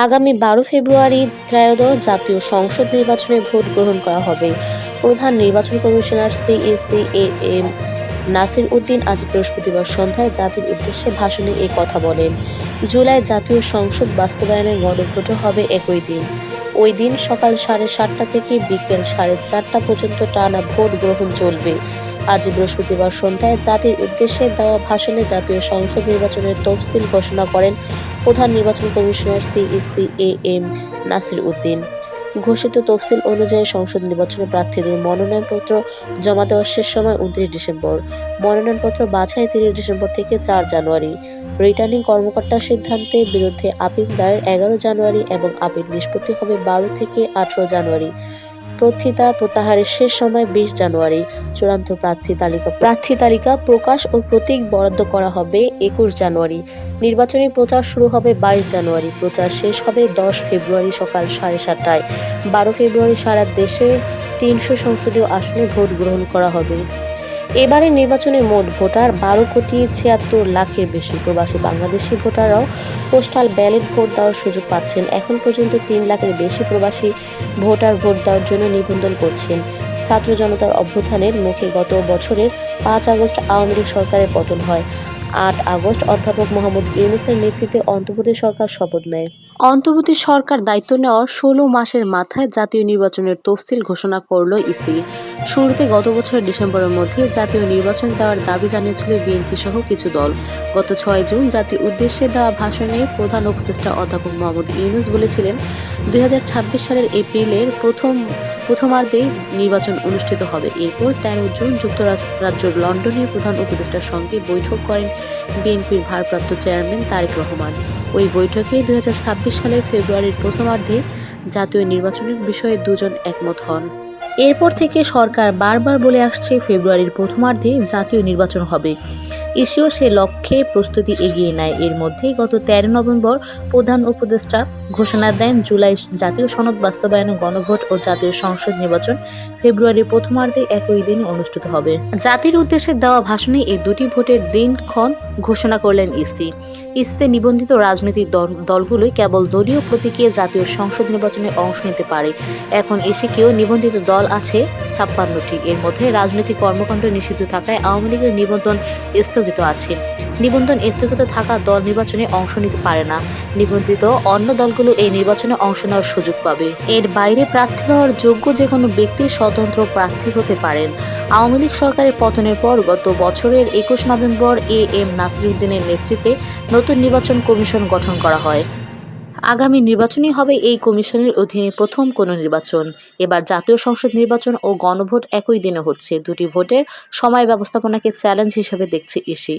আগামী 12 ফেব্রুয়ারি ত্রয়োদশ জাতীয় সংসদ নির্বাচনে ভোট গ্রহণ করা হবে। প্রধান নির্বাচন commissioner CEC M Nasir Uddin আজ বৃহস্পতিবার সন্ধ্যায় জাতির উদ্দেশ্যে ভাষণে এই কথা বলেন। জুলাই জাতীয় সংসদ বাস্তবায়নে গণভোটও হবে একই দিন। ওই দিন সকাল 7:30 থেকে বিকেল 4:30 পর্যন্ত টানা ভোট গ্রহণ চলবে। আজ বৃহস্পতিবার সন্ধ্যায় জাতির উদ্দেশ্যে দেওয়া ভাষণে জাতীয় সংসদ নির্বাচনের তফসিল ঘোষণা করেন প্রধান নির্বাচন commissioner CEC M Nasir Uddin. ঘোষিত তফসিল অনুযায়ী সংসদ নির্বাচনে প্রার্থীদের মনোনয়নপত্র জমা দেওয়ার শেষ সময় 29 ডিসেম্বর। মনোনয়নপত্র বাছাই 30 ডিসেম্বর থেকে 4 জানুয়ারি। রিটার্নিং কর্মকর্তার সিদ্ধান্তের বিরুদ্ধে আপিল দায়ের 11 জানুয়ারি এবং আপিল নিষ্পত্তি হবে 12 থেকে 18 জানুয়ারি। প্রার্থিতা প্রত্যাহারের শেষ সময় 20 জানুয়ারি। চূড়ান্ত প্রার্থী তালিকা প্রকাশ ও প্রতীক বরাদ্দ করা হবে 21 জানুয়ারি। নির্বাচনী প্রচার শুরু হবে 22 জানুয়ারি। প্রচার শেষ হবে 10 ফেব্রুয়ারি সকাল 7:30টায়। 12 ফেব্রুয়ারি সারা দেশে 300 সংসদীয় আসনে ভোট গ্রহণ করা হবে। এবারের নির্বাচনে মোট ভোটার 12,76,00,000-এর বেশি। প্রবাসী বাংলাদেশি ভোটাররাও পোস্টাল ব্যালট ভোট দেওয়ার সুযোগ পাচ্ছেন। এখন পর্যন্ত 3 লাখের বেশি প্রবাসী ভোটার ভোট দেওয়ার জন্য নিবন্ধন করছেন। ছাত্র জনতার অভ্যুত্থানের মুখে গত বছরের 5 আগস্ট আওয়ামী লীগ সরকারের পতন হয়। 8 আগস্ট অধ্যাপক মোহাম্মদ ইউনূসের নেতৃত্বে অন্তর্বর্তী সরকার শপথ নেয়। অন্তর্বর্তী সরকার দায়িত্ব নেওয়ার 16 মাসের মাথায় জাতীয় নির্বাচনের তফসিল ঘোষণা করল ইসি। শুরুতে গত বছরের ডিসেম্বরের মধ্যে জাতীয় নির্বাচন দেওয়ার দাবি জানিয়েছিল বিএনপি সহ কিছু দল। গত 6 জুন জাতির উদ্দেশ্যে দেওয়া ভাষণে প্রধান উপদেষ্টা অধ্যাপক মোহাম্মদ ইউনূস বলেছিলেন, 2026 সালের এপ্রিলের প্রথমার্ধেই নির্বাচন অনুষ্ঠিত হবে। এরপর 13 জুন যুক্তরাজ্যের লন্ডনের প্রধান উপদেষ্টার সঙ্গে বৈঠক করেন বিএনপির ভারপ্রাপ্ত চেয়ারম্যান তারেক রহমান। ওই বৈঠকে 2026 সালের ফেব্রুয়ারির প্রথমার্ধে জাতীয় নির্বাচনের বিষয়ে দুজন একমত হন। এরপর থেকে সরকার বারবার বলে আসছে ফেব্রুয়ারির প্রথমার্ধে জাতীয় নির্বাচন হবে। ইসিও সে লক্ষ্যে প্রস্তুতি এগিয়ে নেয়। এর মধ্যেই গত 13 নভেম্বর প্রধান উপদেষ্টা ঘোষণা দেন, জুলাই জাতীয় সনদ বাস্তবায়নে গণভোট ও জাতীয় সংসদ নির্বাচন ফেব্রুয়ারির প্রথমার্ধে একই দিন অনুষ্ঠিত হবে। জাতির উদ্দেশ্যে দেওয়া ভাষণে এই দুটি ভোটের দিনক্ষণ ঘোষণা করলেন ইসি। ইসিতে নিবন্ধিত রাজনৈতিক দলগুলোই কেবল দলীয় প্রতীকে জাতীয় সংসদ নির্বাচনে অংশ নিতে পারে। এখন ইসিকেও নিবন্ধিত দল আছে 56টি। এর মধ্যে রাজনৈতিক কর্মকাণ্ড নিষিদ্ধ থাকায় আওয়ামী লীগের নিবন্ধন স্থগিত আছে। নিবন্ধন স্থগিত থাকা দল নির্বাচনে অংশ নিতে পারে না। নিবন্ধিত অন্য দলগুলো এই নির্বাচনে অংশ নেওয়ার সুযোগ পাবে। এর বাইরে প্রার্থী হওয়ার যোগ্য যে কোনো ব্যক্তি স্বতন্ত্র প্রার্থী হতে পারেন। আওয়ামী লীগ সরকারের পতনের পর গত বছরের 21 নভেম্বর এম নাসির উদ্দিনের নেতৃত্বে নতুন নির্বাচন কমিশন গঠন করা হয়। আগামী নির্বাচনই হবে এই কমিশনের অধীনে প্রথম কোনো নির্বাচন। এবার জাতীয় সংসদ নির্বাচন ও গণভোট একই দিনে হচ্ছে। দুটি ভোটের সময় ব্যবস্থাপনাকে চ্যালেঞ্জ হিসেবে দেখছে ইসি।